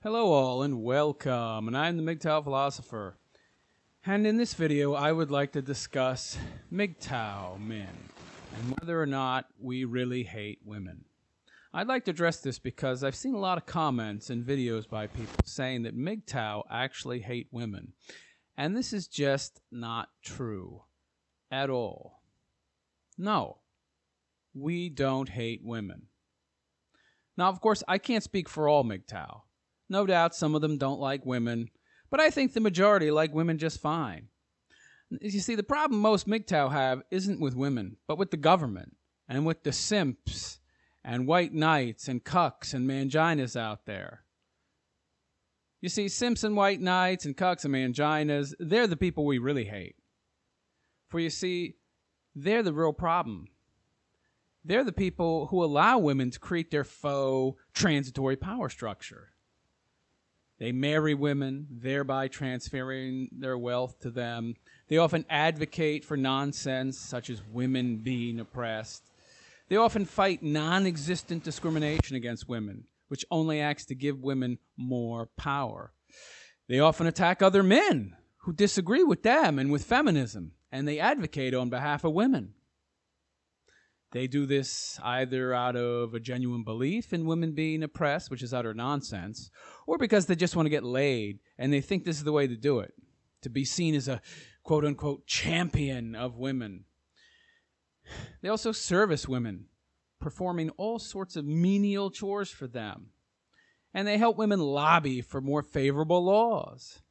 Hello all and welcome, and I'm the MGTOW philosopher. And in this video I would like to discuss MGTOW men and whether or not we really hate women. I'd like to address this because I've seen a lot of comments and videos by people saying that MGTOW actually hate women. And this is just not true at all. No, we don't hate women. Now, of course, I can't speak for all MGTOW. No doubt some of them don't like women, but I think the majority like women just fine. You see, the problem most MGTOW have isn't with women, but with the government and with the simps and white knights and cucks and manginas out there. You see, simps and white knights and cucks and manginas, they're the people we really hate. For you see, they're the real problem. They're the people who allow women to create their faux transitory power structure. They marry women, thereby transferring their wealth to them. They often advocate for nonsense, such as women being oppressed. They often fight non-existent discrimination against women, which only acts to give women more power. They often attack other men who disagree with them and with feminism, and they advocate on behalf of women. They do this either out of a genuine belief in women being oppressed, which is utter nonsense, or because they just want to get laid and they think this is the way to do it, to be seen as a quote-unquote champion of women. They also service women, performing all sorts of menial chores for them. And they help women lobby for more favorable laws.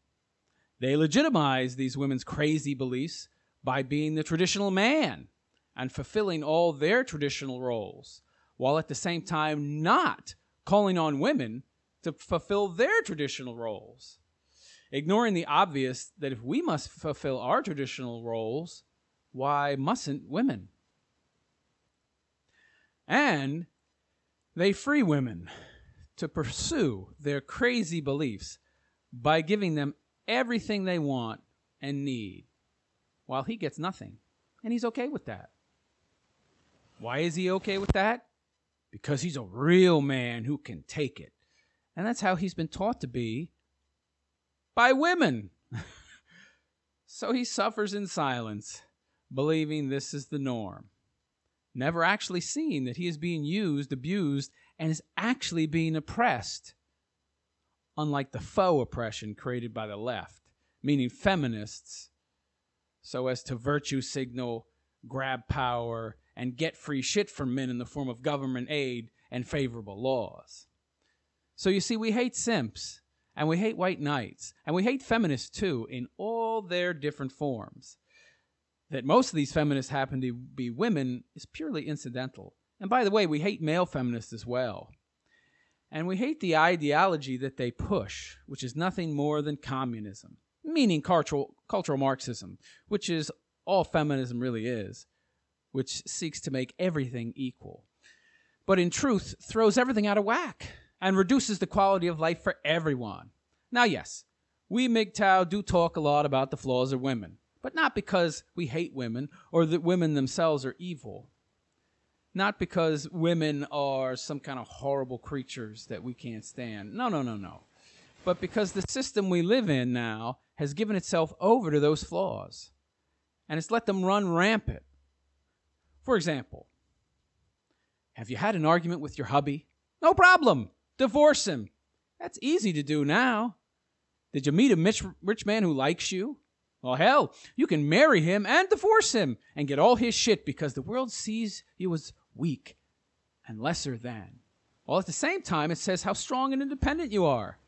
They legitimize these women's crazy beliefs by being the traditional man and fulfilling all their traditional roles, while at the same time not calling on women to fulfill their traditional roles, ignoring the obvious that if we must fulfill our traditional roles, why mustn't women? And they free women to pursue their crazy beliefs by giving them everything they want and need, while he gets nothing, and he's okay with that. Why is he okay with that? Because he's a real man who can take it. And that's how he's been taught to be by women. So he suffers in silence, believing this is the norm, never actually seeing that he is being used, abused, and is actually being oppressed, unlike the faux oppression created by the left, meaning feminists, so as to virtue signal, grab power, and get free shit from men in the form of government aid and favorable laws. So you see, we hate simps, and we hate white knights, and we hate feminists too, in all their different forms. That most of these feminists happen to be women is purely incidental. And by the way, we hate male feminists as well. And we hate the ideology that they push, which is nothing more than communism, meaning cultural Marxism, which is all feminism really is, which seeks to make everything equal, but in truth throws everything out of whack and reduces the quality of life for everyone. Now, yes, we MGTOW do talk a lot about the flaws of women, but not because we hate women or that women themselves are evil. Not because women are some kind of horrible creatures that we can't stand. No. But because the system we live in now has given itself over to those flaws, and it's let them run rampant. For example, have you had an argument with your hubby? No problem. Divorce him. That's easy to do now. Did you meet a rich man who likes you? Well, hell, you can marry him and divorce him and get all his shit because the world sees you as weak and lesser than. While at the same time, it says how strong and independent you are.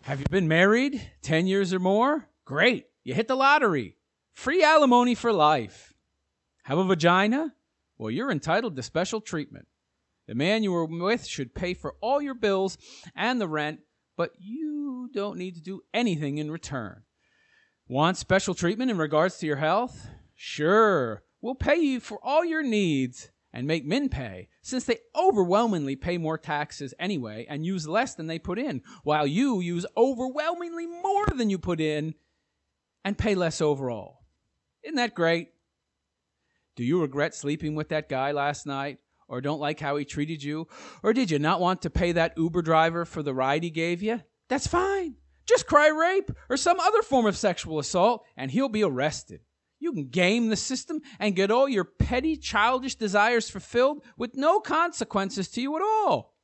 Have you been married 10 years or more? Great. You hit the lottery. Free alimony for life. Have a vagina? Well, you're entitled to special treatment. The man you were with should pay for all your bills and the rent, but you don't need to do anything in return. Want special treatment in regards to your health? Sure, we'll pay you for all your needs and make men pay, since they overwhelmingly pay more taxes anyway and use less than they put in, while you use overwhelmingly more than you put in and pay less overall. Isn't that great? Do you regret sleeping with that guy last night? or don't like how he treated you, or did you not want to pay that Uber driver for the ride he gave you? That's fine. Just cry rape or some other form of sexual assault, and he'll be arrested. You can game the system and get all your petty, childish desires fulfilled with no consequences to you at all.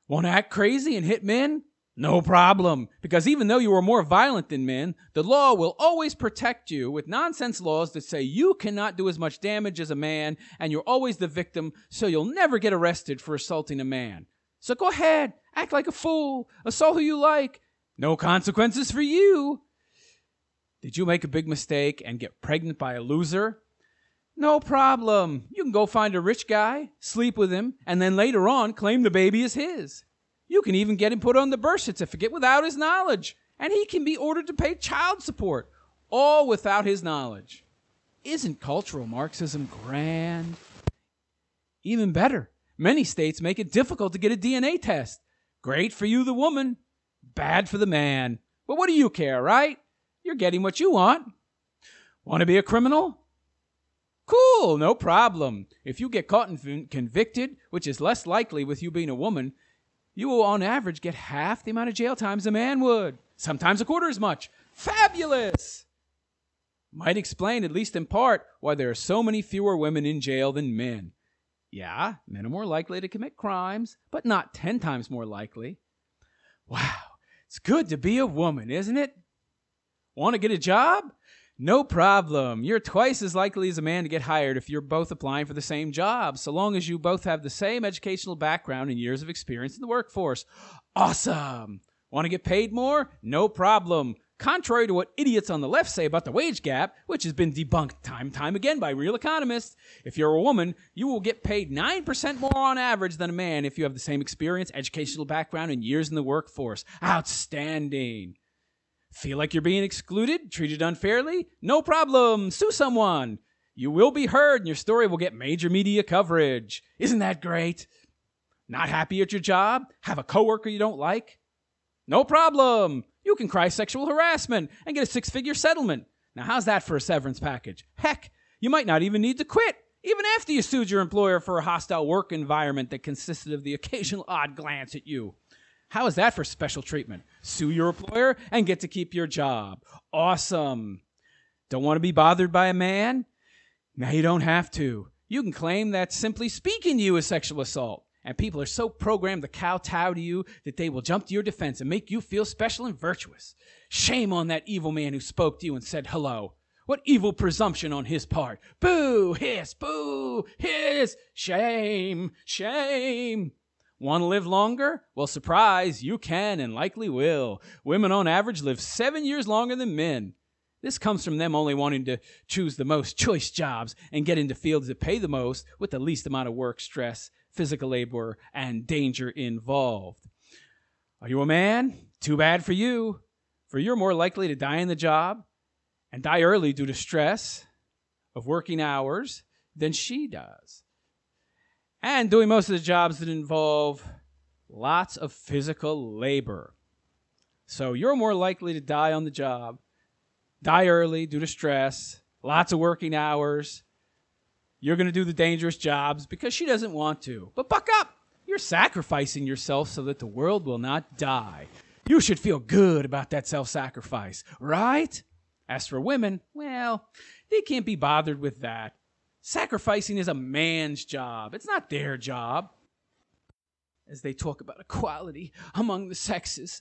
Want to act crazy and hit men? No problem, because even though you are more violent than men, the law will always protect you with nonsense laws that say you cannot do as much damage as a man, and you're always the victim, so you'll never get arrested for assaulting a man. So go ahead, act like a fool, assault who you like. No consequences for you. Did you make a big mistake and get pregnant by a loser? No problem. You can go find a rich guy, sleep with him, and then later on claim the baby is his. You can even get him put on the birth certificate without his knowledge, and he can be ordered to pay child support, all without his knowledge. Isn't cultural Marxism grand? Even better, many states make it difficult to get a DNA test. Great for you, the woman. Bad for the man. But what do you care, right? You're getting what you want. Want to be a criminal? Cool, no problem. If you get caught and convicted, which is less likely with you being a woman, you will on average get half the amount of jail time as a man would. Sometimes a quarter as much. Fabulous! Might explain, at least in part, why there are so many fewer women in jail than men. Yeah, men are more likely to commit crimes, but not 10 times more likely. Wow, it's good to be a woman, isn't it? Want to get a job? No problem. You're twice as likely as a man to get hired if you're both applying for the same job, so long as you both have the same educational background and years of experience in the workforce. Awesome. Want to get paid more? No problem. Contrary to what idiots on the left say about the wage gap, which has been debunked time and time again by real economists, if you're a woman, you will get paid 9% more on average than a man if you have the same experience, educational background, and years in the workforce. Outstanding. Feel like you're being excluded, treated unfairly? No problem. Sue someone. You will be heard and your story will get major media coverage. Isn't that great? Not happy at your job? Have a coworker you don't like? No problem. You can cry sexual harassment and get a 6-figure settlement. Now, how's that for a severance package? Heck, you might not even need to quit, even after you sued your employer for a hostile work environment that consisted of the occasional odd glance at you. How is that for special treatment? Sue your employer and get to keep your job. Awesome. Don't want to be bothered by a man? Now you don't have to. You can claim that simply speaking to you is sexual assault. And people are so programmed to kowtow to you that they will jump to your defense and make you feel special and virtuous. Shame on that evil man who spoke to you and said hello. What evil presumption on his part. Boo, hiss, boo, hiss. Shame, shame. Want to live longer? Well, surprise, you can and likely will. Women on average live 7 years longer than men. This comes from them only wanting to choose the most choice jobs and get into fields that pay the most with the least amount of work stress, physical labor, and danger involved. Are you a man? Too bad for you. For you're more likely to die in the job and die early due to stress of working hours than she does. And doing most of the jobs that involve lots of physical labor. So you're more likely to die on the job, die early due to stress, lots of working hours. You're going to do the dangerous jobs because she doesn't want to. But buck up. You're sacrificing yourself so that the world will not die. You should feel good about that self-sacrifice, right? As for women, well, they can't be bothered with that. Sacrificing is a man's job. It's not their job. As they talk about equality among the sexes.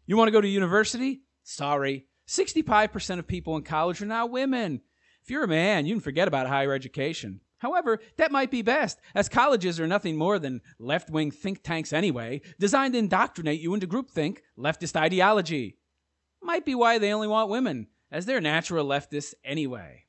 You want to go to university? Sorry. 65% of people in college are now women. If you're a man, you can forget about higher education. However, that might be best, as colleges are nothing more than left-wing think tanks anyway, designed to indoctrinate you into groupthink, leftist ideology. Might be why they only want women, as they're natural leftists anyway.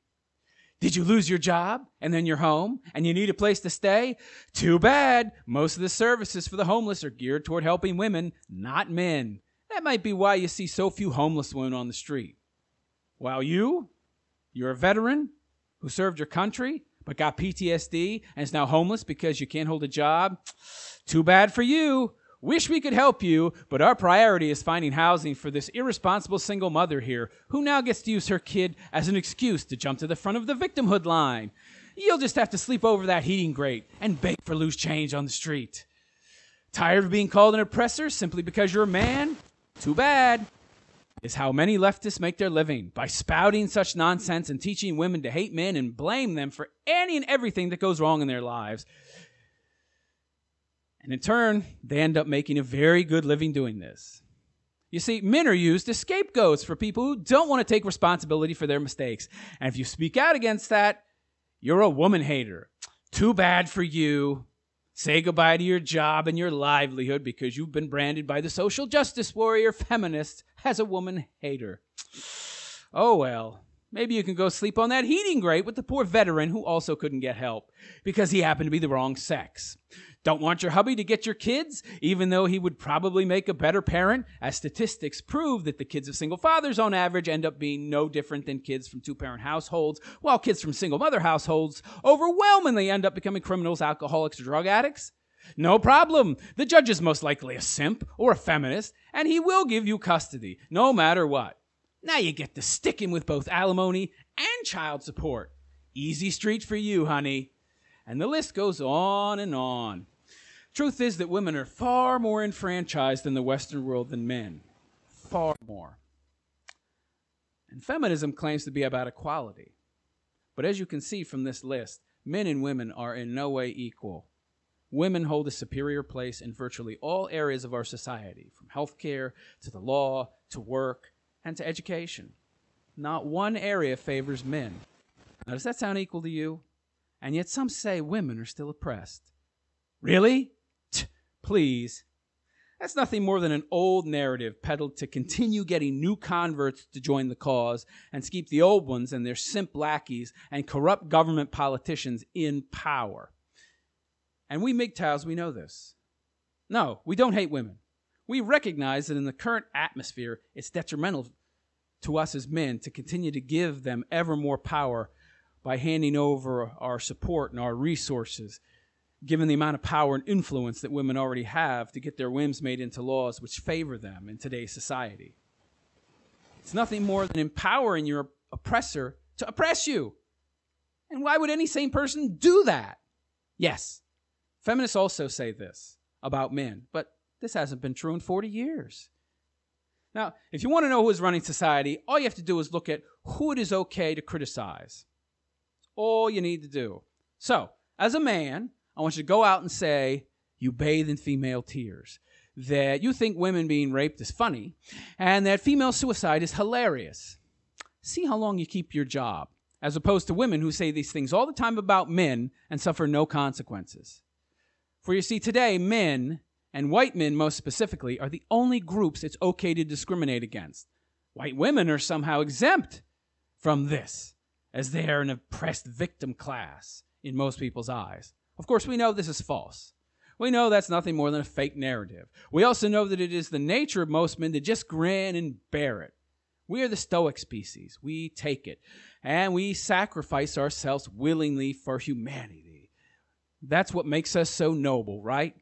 Did you lose your job, and then you're home, and you need a place to stay? Too bad. Most of the services for the homeless are geared toward helping women, not men. That might be why you see so few homeless women on the street. While you're a veteran who served your country, but got PTSD and is now homeless because you can't hold a job. Too bad for you. Wish we could help you, but our priority is finding housing for this irresponsible single mother here, who now gets to use her kid as an excuse to jump to the front of the victimhood line. You'll just have to sleep over that heating grate and beg for loose change on the street. Tired of being called an oppressor simply because you're a man? Too bad. Is how many leftists make their living, by spouting such nonsense and teaching women to hate men and blame them for any and everything that goes wrong in their lives. And in turn, they end up making a very good living doing this. You see, men are used as scapegoats for people who don't want to take responsibility for their mistakes. And if you speak out against that, you're a woman hater. Too bad for you. Say goodbye to your job and your livelihood because you've been branded by the social justice warrior feminists as a woman hater. Oh well, maybe you can go sleep on that heating grate with the poor veteran who also couldn't get help because he happened to be the wrong sex. Don't want your hubby to get your kids, even though he would probably make a better parent, as statistics prove that the kids of single fathers on average end up being no different than kids from two-parent households, while kids from single mother households overwhelmingly end up becoming criminals, alcoholics, or drug addicts. No problem. The judge is most likely a simp or a feminist, and he will give you custody, no matter what. Now you get to stick him with both alimony and child support. Easy street for you, honey. And the list goes on and on. Truth is that women are far more enfranchised in the Western world than men. Far more. And feminism claims to be about equality. But as you can see from this list, men and women are in no way equal. Women hold a superior place in virtually all areas of our society, from healthcare to the law to work and to education. Not one area favors men. Now, does that sound equal to you? And yet some say women are still oppressed. Really? Please. That's nothing more than an old narrative peddled to continue getting new converts to join the cause and to keep the old ones and their simp lackeys and corrupt government politicians in power. And we MGTOWs, we know this. No, we don't hate women. We recognize that in the current atmosphere, it's detrimental to us as men to continue to give them ever more power by handing over our support and our resources, given the amount of power and influence that women already have to get their whims made into laws which favor them in today's society. It's nothing more than empowering your oppressor to oppress you. And why would any sane person do that? Yes, feminists also say this about men, but this hasn't been true in 40 years. Now, if you want to know who is running society, all you have to do is look at who it is okay to criticize. All you need to do. So, as a man, I want you to go out and say you bathe in female tears, that you think women being raped is funny, and that female suicide is hilarious. See how long you keep your job, as opposed to women who say these things all the time about men and suffer no consequences. For you see, today, men, and white men most specifically, are the only groups it's okay to discriminate against. White women are somehow exempt from this, as they are an oppressed victim class in most people's eyes. Of course, we know this is false. We know that's nothing more than a fake narrative. We also know that it is the nature of most men to just grin and bear it. We are the stoic species. We take it. And we sacrifice ourselves willingly for humanity. That's what makes us so noble, right?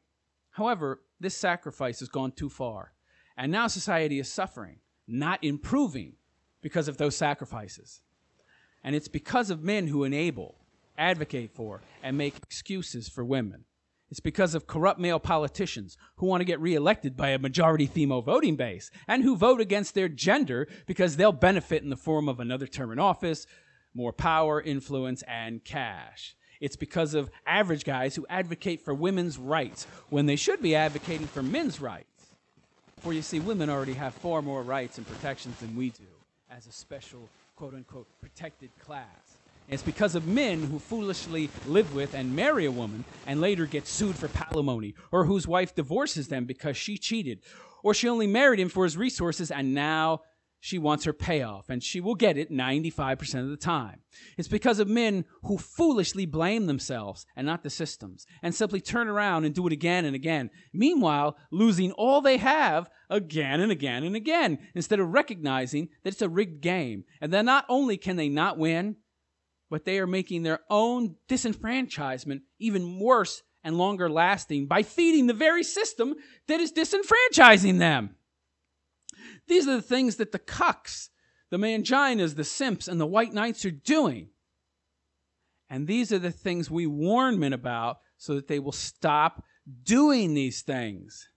However, this sacrifice has gone too far. And now society is suffering, not improving, because of those sacrifices. And it's because of men who enable, advocate for, and make excuses for women. It's because of corrupt male politicians who want to get reelected by a majority female voting base and who vote against their gender because they'll benefit in the form of another term in office, more power, influence, and cash. It's because of average guys who advocate for women's rights when they should be advocating for men's rights. For you see, women already have far more rights and protections than we do as a special, quote-unquote, protected class. And it's because of men who foolishly live with and marry a woman and later get sued for palimony, or whose wife divorces them because she cheated, or she only married him for his resources and now she wants her payoff, and she will get it 95% of the time. It's because of men who foolishly blame themselves and not the systems, and simply turn around and do it again and again, meanwhile losing all they have again and again and again, instead of recognizing that it's a rigged game, and that not only can they not win, but they are making their own disenfranchisement even worse and longer lasting by feeding the very system that is disenfranchising them. These are the things that the cucks, the manginas, the simps, and the white knights are doing. And these are the things we warn men about so that they will stop doing these things.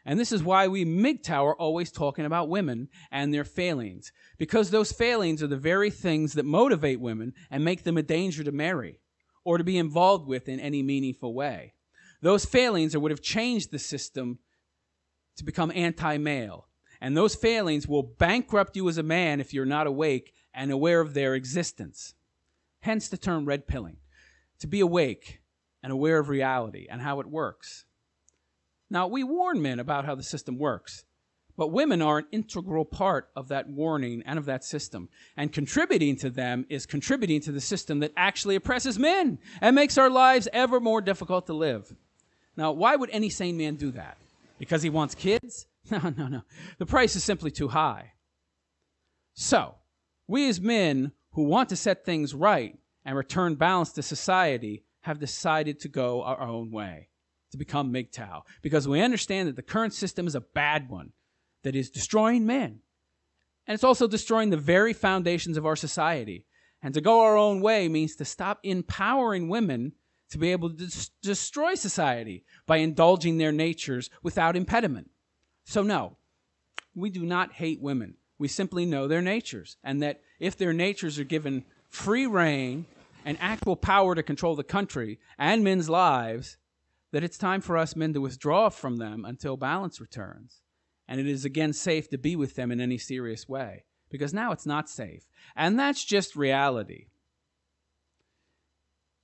And this is why we MGTOW are always talking about women and their failings. Because those failings are the very things that motivate women and make them a danger to marry or to be involved with in any meaningful way. Those failings are what have changed the system to become anti-male. And those failings will bankrupt you as a man if you're not awake and aware of their existence. Hence the term red pilling, to be awake and aware of reality and how it works. Now, we warn men about how the system works, but women are an integral part of that warning and of that system. And contributing to them is contributing to the system that actually oppresses men and makes our lives ever more difficult to live. Now, why would any sane man do that? Because he wants kids? No. The price is simply too high. So, we as men who want to set things right and return balance to society have decided to go our own way, to become MGTOW, because we understand that the current system is a bad one that is destroying men. And it's also destroying the very foundations of our society. And to go our own way means to stop empowering women to be able to destroy society by indulging their natures without impediment. So no, we do not hate women. We simply know their natures, and that if their natures are given free reign and actual power to control the country and men's lives, that it's time for us men to withdraw from them until balance returns. And it is again safe to be with them in any serious way, because now it's not safe. And that's just reality.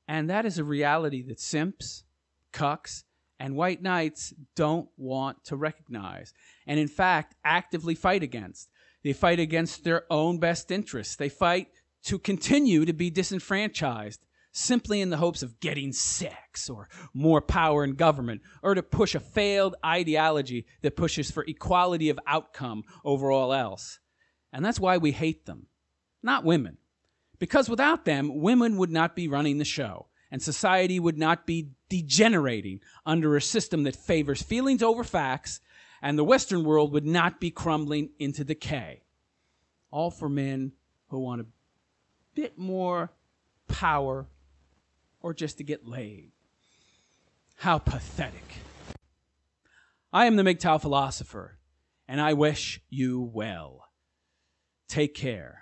And that is a reality that simps, cucks, and white knights don't want to recognize, and in fact actively fight against. They fight against their own best interests. They fight to continue to be disenfranchised simply in the hopes of getting sex or more power in government, or to push a failed ideology that pushes for equality of outcome over all else. And that's why we hate them, not women. Because without them, women would not be running the show, and society would not be degenerating under a system that favors feelings over facts, and the Western world would not be crumbling into decay. All for men who want a bit more power or just to get laid. How pathetic. I am the MGTOW philosopher, and I wish you well. Take care.